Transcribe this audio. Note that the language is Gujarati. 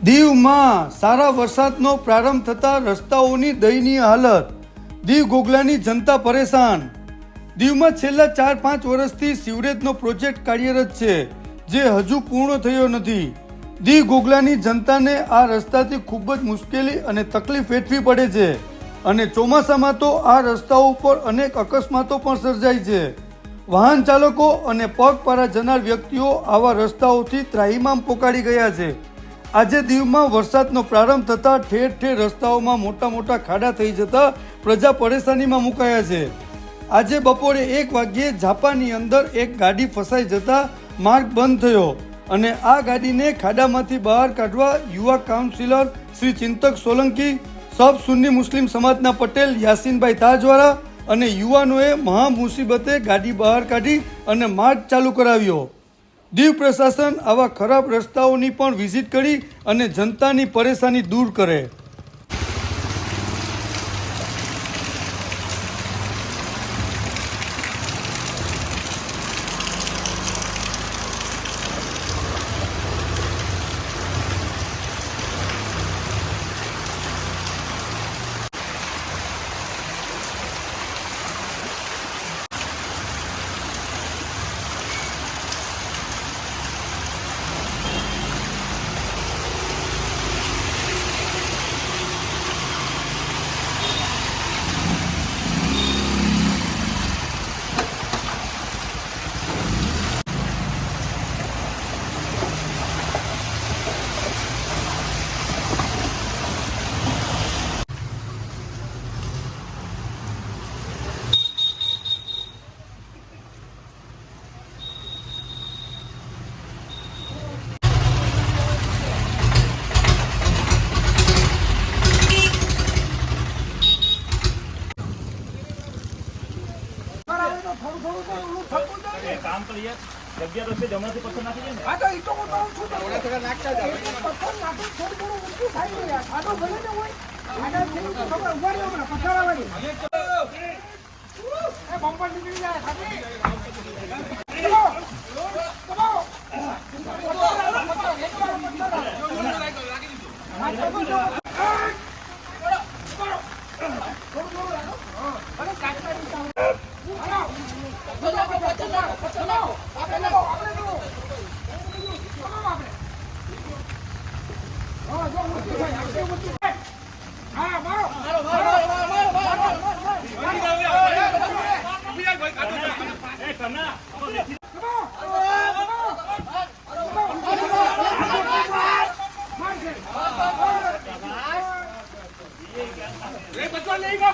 દીવમાં સારા વરસાદનો પ્રારંભ થતાં રસ્તાઓની દયનીય હાલત. દીવ ઘોઘલાની જનતા પરેશાન. દીવમાં છેલ્લા 4-5 વર્ષથી સિવરેજનો પ્રોજેક્ટ કાર્યરત છે, જે હજુ પૂર્ણ થયો નથી. દીવ ઘોઘલાની જનતાને આ રસ્તાથી ખૂબ જ મુશ્કેલી અને તકલીફ વેઠવી પડે છે અને ચોમાસામાં તો આ રસ્તાઓ ઉપર અનેક અકસ્માતો પણ સર્જાય છે. વાહન ચાલકો અને પગપાળા જનાર વ્યક્તિઓ આવા રસ્તાઓથી ત્રાહિમામ પોકાળી ગયા છે. આજે દીવમાં વરસાદનો પ્રારંભ થતાં ઠેર ઠેર રસ્તાઓમાં મોટા મોટા ખાડા થઈ જતા પ્રજા પરેશાનીમાં મુકાયા છે. આજે બપોરે 1 વાગ્યે ઝાપાની અંદર એક ગાડી ફસાઈ જતા માર્ગ બંધ થયો અને આ ગાડીને ખાડામાંથી બહાર કાઢવા યુવા કાઉન્સિલર શ્રી ચિંતક સોલંકી, સબ સુન્ની મુસ્લિમ સમાજના પટેલ યાસીનભાઈ તાજવાળા અને યુવાનોએ મહા મુસીબતે ગાડી બહાર કાઢી અને માર્ગ ચાલુ કરાવ્યો. દીવ પ્રશાસન આવા ખરાબ રસ્તાઓની પણ વિઝિટ કરી અને જનતાની પરેશાની દૂર કરે. काम करिए जग्या रस्ते जमना से पत्थर नाखी दे आ तो ઈટો તો શું થોડા થોડા નાખતા જાવ પત્થર નાખો થોડું થોડું ઊંચું થાય ને યાર આડો ભલે ને હોય આડા થોડું તો ખબર ઉભા રહ્યો ને પથ્થર આવવાની એ બમ્પર નીકળી જાય ખાલી बच्चा लेगा